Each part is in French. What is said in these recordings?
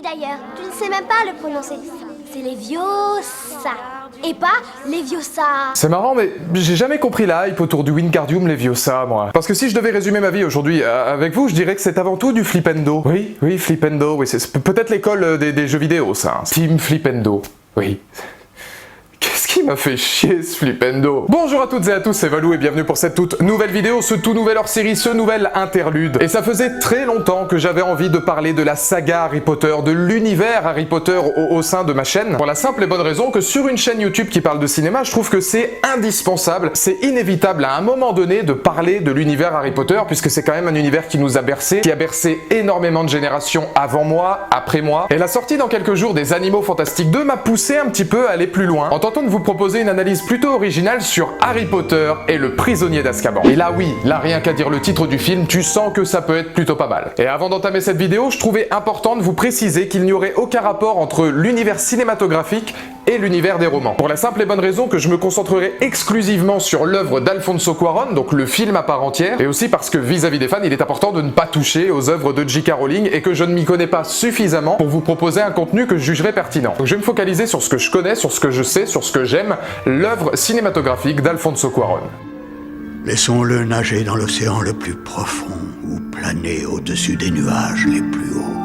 d'ailleurs. Tu ne sais même pas le prononcer. C'est Leviosa. Et pas Leviosa. C'est marrant, mais j'ai jamais compris la hype autour du Wingardium Leviosa, moi. Parce que si je devais résumer ma vie aujourd'hui avec vous, je dirais que c'est avant tout du Flipendo. Oui, Flipendo, oui, c'est peut-être l'école des jeux vidéo, ça. Hein. Team Flipendo, oui. Qu'est-ce qui m'a fait chier ce Flipendo? Bonjour à toutes et à tous, c'est Valou et bienvenue pour cette toute nouvelle vidéo, ce tout nouvel hors-série, ce nouvel interlude. Et ça faisait très longtemps que j'avais envie de parler de la saga Harry Potter, de l'univers Harry Potter au sein de ma chaîne, pour la simple et bonne raison que sur une chaîne YouTube qui parle de cinéma, je trouve que c'est indispensable, c'est inévitable à un moment donné de parler de l'univers Harry Potter, puisque c'est quand même un univers qui nous a bercé, qui a bercé énormément de générations avant moi, après moi. Et la sortie dans quelques jours des Animaux Fantastiques 2 m'a poussé un petit peu à aller plus loin, en tentant de vous proposer une analyse plutôt originale sur Harry Potter et le prisonnier d'Azkaban. Et là oui, là rien qu'à dire le titre du film, tu sens que ça peut être plutôt pas mal. Et avant d'entamer cette vidéo, je trouvais important de vous préciser qu'il n'y aurait aucun rapport entre l'univers cinématographique et l'univers des romans. Pour la simple et bonne raison que je me concentrerai exclusivement sur l'œuvre d'Alfonso Cuarón, donc le film à part entière, et aussi parce que vis-à-vis des fans, il est important de ne pas toucher aux œuvres de J.K. Rowling et que je ne m'y connais pas suffisamment pour vous proposer un contenu que je jugerai pertinent. Donc je vais me focaliser sur ce que je connais, sur ce que je sais, sur ce que j'aime, l'œuvre cinématographique d'Alfonso Cuarón. Laissons-le nager dans l'océan le plus profond ou planer au-dessus des nuages les plus hauts.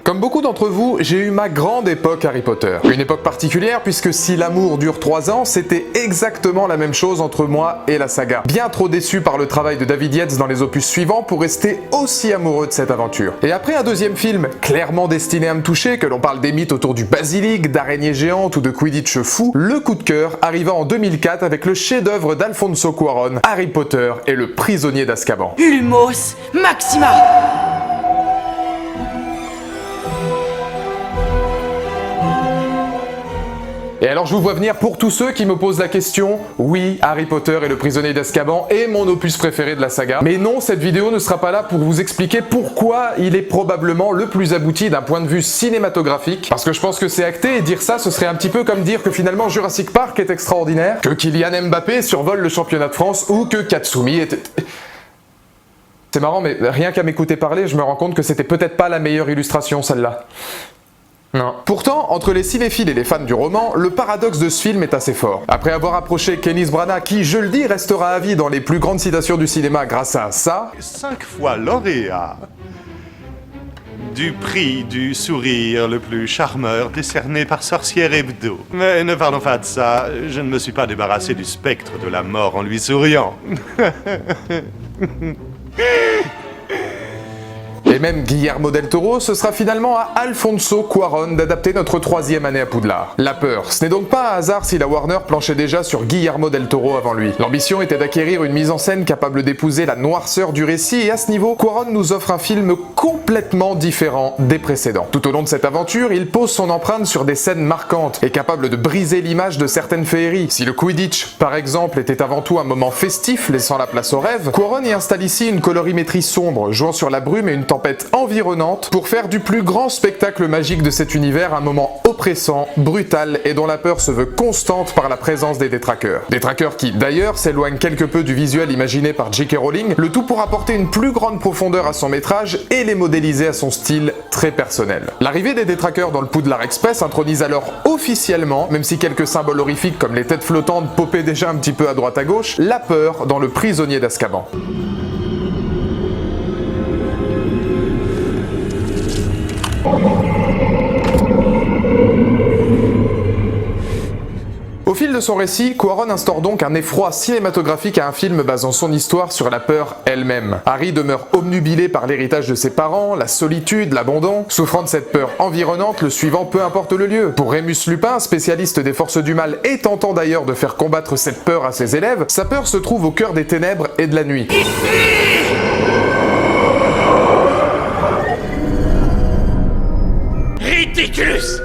Comme beaucoup d'entre vous, j'ai eu ma grande époque Harry Potter. Une époque particulière puisque si l'amour dure 3 ans, c'était exactement la même chose entre moi et la saga. Bien trop déçu par le travail de David Yates dans les opus suivants pour rester aussi amoureux de cette aventure. Et après un deuxième film, clairement destiné à me toucher, que l'on parle des mythes autour du basilic, d'araignées géantes ou de Quidditch fou, le coup de cœur arriva en 2004 avec le chef-d'œuvre d'Alfonso Cuarón, Harry Potter et le prisonnier d'Azkaban. Ulmos Maxima. Et alors je vous vois venir pour tous ceux qui me posent la question, oui, Harry Potter et le prisonnier d'Azkaban est mon opus préféré de la saga, mais non, cette vidéo ne sera pas là pour vous expliquer pourquoi il est probablement le plus abouti d'un point de vue cinématographique, parce que je pense que c'est acté et dire ça, ce serait un petit peu comme dire que finalement Jurassic Park est extraordinaire, que Kylian Mbappé survole le championnat de France ou que Katsumi était... C'est marrant, mais rien qu'à m'écouter parler, je me rends compte que c'était peut-être pas la meilleure illustration celle-là. Non. Pourtant, entre les cinéphiles et les fans du roman, le paradoxe de ce film est assez fort. Après avoir approché Kenneth Branagh, qui, je le dis, restera à vie dans les plus grandes citations du cinéma grâce à ça... 5 fois lauréat du prix du sourire le plus charmeur décerné par Sorcière Hebdo. Mais ne parlons pas de ça, je ne me suis pas débarrassé du spectre de la mort en lui souriant. Et même Guillermo del Toro, ce sera finalement à Alfonso Cuarón d'adapter notre 3e année à Poudlard. La peur. Ce n'est donc pas un hasard si la Warner planchait déjà sur Guillermo del Toro avant lui. L'ambition était d'acquérir une mise en scène capable d'épouser la noirceur du récit et à ce niveau, Cuarón nous offre un film complètement différent des précédents. Tout au long de cette aventure, il pose son empreinte sur des scènes marquantes et capable de briser l'image de certaines féeries. Si le Quidditch, par exemple, était avant tout un moment festif laissant la place au rêve, Cuarón y installe ici une colorimétrie sombre, jouant sur la brume et une tempête environnante pour faire du plus grand spectacle magique de cet univers un moment oppressant, brutal et dont la peur se veut constante par la présence des détraqueurs. Détraqueurs qui, d'ailleurs, s'éloignent quelque peu du visuel imaginé par J.K. Rowling, le tout pour apporter une plus grande profondeur à son métrage et les modéliser à son style très personnel. L'arrivée des détraqueurs dans le Poudlard Express intronise alors officiellement, même si quelques symboles horrifiques comme les têtes flottantes popaient déjà un petit peu à droite à gauche, la peur dans le prisonnier d'Azkaban. Au fil de son récit, Cuarón instaure donc un effroi cinématographique à un film basant son histoire sur la peur elle-même. Harry demeure obnubilé par l'héritage de ses parents, la solitude, l'abandon. Souffrant de cette peur environnante, le suivant peu importe le lieu. Pour Rémus Lupin, spécialiste des forces du mal et tentant d'ailleurs de faire combattre cette peur à ses élèves, sa peur se trouve au cœur des ténèbres et de la nuit. Ridiculous.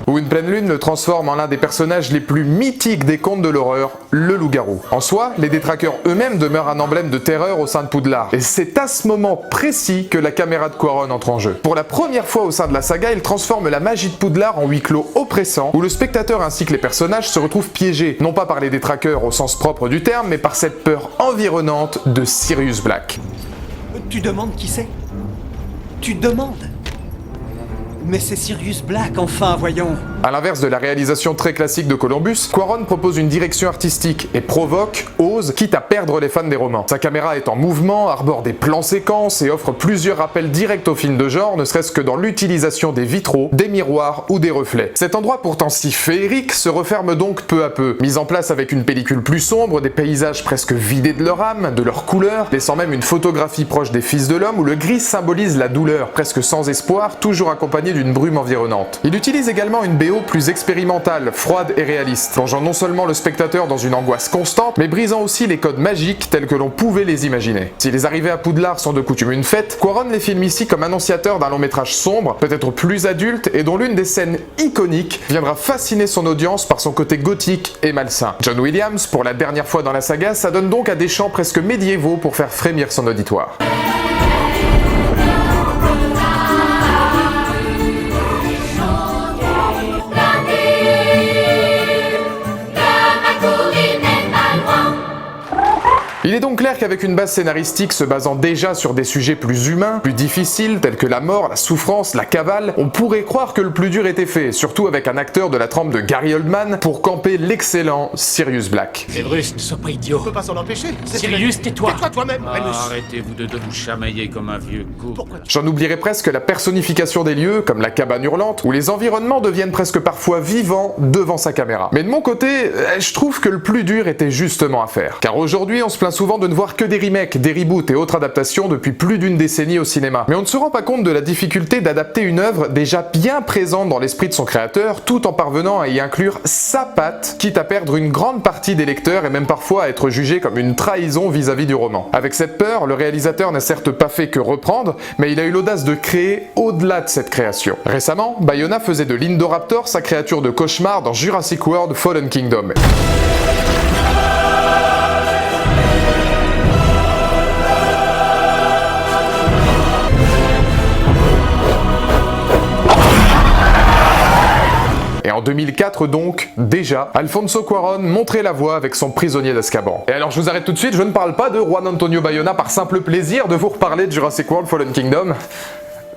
Ou une pleine lune le transforme en l'un des personnages les plus mythiques des contes de l'horreur, le loup-garou. En soi, les détraqueurs eux-mêmes demeurent un emblème de terreur au sein de Poudlard, et c'est à ce moment précis que la caméra de Quaron entre en jeu. Pour la première fois au sein de la saga, il transforme la magie de Poudlard en huis clos oppressant, où le spectateur ainsi que les personnages se retrouvent piégés, non pas par les détraqueurs au sens propre du terme, mais par cette peur environnante de Sirius Black. Tu demandes qui c'est? Tu demandes? Mais c'est Sirius Black, enfin, voyons. À l'inverse de la réalisation très classique de Columbus, Quaron propose une direction artistique et provoque, ose, quitte à perdre les fans des romans. Sa caméra est en mouvement, arbore des plans séquences et offre plusieurs rappels directs aux films de genre, ne serait-ce que dans l'utilisation des vitraux, des miroirs ou des reflets. Cet endroit pourtant si féerique se referme donc peu à peu, mise en place avec une pellicule plus sombre, des paysages presque vidés de leur âme, de leur couleur, laissant même une photographie proche des fils de l'homme où le gris symbolise la douleur, presque sans espoir, toujours accompagnée d'une brume environnante. Il utilise également une BO plus expérimentale, froide et réaliste, plongeant non seulement le spectateur dans une angoisse constante, mais brisant aussi les codes magiques tels que l'on pouvait les imaginer. Si les arrivées à Poudlard sont de coutume une fête, Quaron les filme ici comme annonciateur d'un long métrage sombre, peut-être plus adulte, et dont l'une des scènes iconiques viendra fasciner son audience par son côté gothique et malsain. John Williams, pour la dernière fois dans la saga, s'adonne donc à des chants presque médiévaux pour faire frémir son auditoire. Il est donc clair qu'avec une base scénaristique se basant déjà sur des sujets plus humains, plus difficiles, tels que la mort, la souffrance, la cavale, on pourrait croire que le plus dur était fait, surtout avec un acteur de la trempe de Gary Oldman pour camper l'excellent Sirius Black. Severus, ne sois pas idiot. On peut pas s'en empêcher. Sirius, tais-toi. Tais-toi toi-même. Arrêtez-vous de vous chamailler comme un vieux coup. J'en oublierais presque la personnification des lieux, comme la cabane hurlante, où les environnements deviennent presque parfois vivants devant sa caméra. Mais de mon côté, je trouve que le plus dur était justement à faire. Car aujourd'hui, on se plaint souvent de ne voir que des remakes, des reboots et autres adaptations depuis plus d'une décennie au cinéma. Mais on ne se rend pas compte de la difficulté d'adapter une œuvre déjà bien présente dans l'esprit de son créateur, tout en parvenant à y inclure sa patte, quitte à perdre une grande partie des lecteurs et même parfois à être jugé comme une trahison vis-à-vis du roman. Avec cette peur, le réalisateur n'a certes pas fait que reprendre, mais il a eu l'audace de créer au-delà de cette création. Récemment, Bayona faisait de l'Indoraptor sa créature de cauchemar dans Jurassic World Fallen Kingdom. Et en 2004 donc, déjà, Alfonso Cuarón montrait la voie avec son Prisonnier d'Azkaban. Et alors je vous arrête tout de suite, je ne parle pas de Juan Antonio Bayona par simple plaisir de vous reparler de Jurassic World Fallen Kingdom.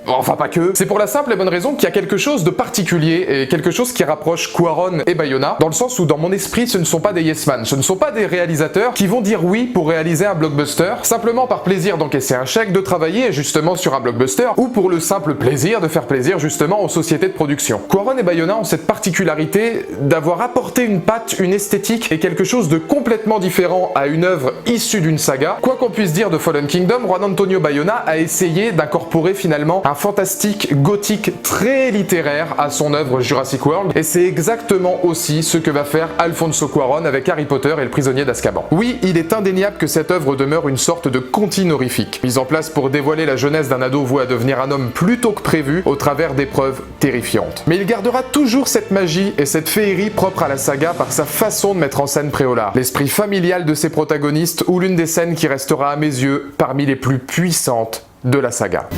Enfin pas que. C'est pour la simple et bonne raison qu'il y a quelque chose de particulier et quelque chose qui rapproche Cuarón et Bayona, dans le sens où dans mon esprit ce ne sont pas des yes man, ce ne sont pas des réalisateurs qui vont dire oui pour réaliser un blockbuster, simplement par plaisir d'encaisser un chèque, de travailler justement sur un blockbuster, ou pour le simple plaisir de faire plaisir justement aux sociétés de production. Cuarón et Bayona ont cette particularité d'avoir apporté une patte, une esthétique et quelque chose de complètement différent à une œuvre issue d'une saga. Quoi qu'on puisse dire de Fallen Kingdom, Juan Antonio Bayona a essayé d'incorporer finalement un fantastique gothique très littéraire à son œuvre Jurassic World, et c'est exactement aussi ce que va faire Alfonso Cuarón avec Harry Potter et le Prisonnier d'Azkaban. Oui, il est indéniable que cette œuvre demeure une sorte de conte honorifique, mise en place pour dévoiler la jeunesse d'un ado voué à devenir un homme plus tôt que prévu au travers d'épreuves terrifiantes. Mais il gardera toujours cette magie et cette féerie propre à la saga par sa façon de mettre en scène Préolard, l'esprit familial de ses protagonistes, ou l'une des scènes qui restera à mes yeux parmi les plus puissantes de la saga.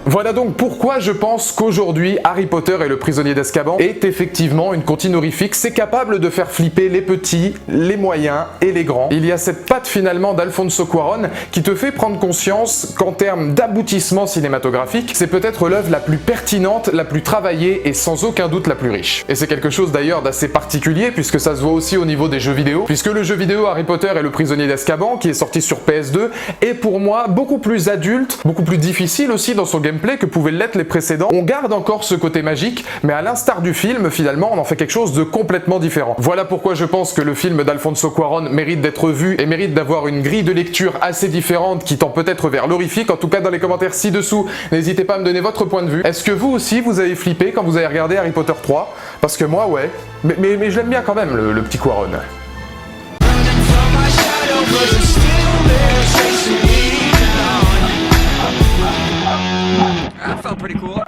Voilà donc pourquoi je pense qu'aujourd'hui Harry Potter et le Prisonnier d'Azkaban est effectivement une comptine horrifique. C'est capable de faire flipper les petits, les moyens et les grands. Il y a cette patte finalement d'Alfonso Cuarón qui te fait prendre conscience qu'en termes d'aboutissement cinématographique, c'est peut-être l'œuvre la plus pertinente, la plus travaillée et sans aucun doute la plus riche. Et c'est quelque chose d'ailleurs d'assez particulier puisque ça se voit aussi au niveau des jeux vidéo, puisque le jeu vidéo Harry Potter et le Prisonnier d'Azkaban, qui est sorti sur PS2, est pour moi beaucoup plus adulte, beaucoup plus difficile aussi dans son gameplay que pouvaient l'être les précédents. On garde encore ce côté magique, mais à l'instar du film, finalement, on en fait quelque chose de complètement différent. Voilà pourquoi je pense que le film d'Alfonso Cuarón mérite d'être vu et mérite d'avoir une grille de lecture assez différente qui tend peut-être vers l'horrifique. En tout cas, dans les commentaires ci-dessous, n'hésitez pas à me donner votre point de vue. Est-ce que vous aussi, vous avez flippé quand vous avez regardé Harry Potter 3 ? Parce que moi, ouais. Mais je l'aime bien quand même, le petit Cuarón. That felt pretty cool.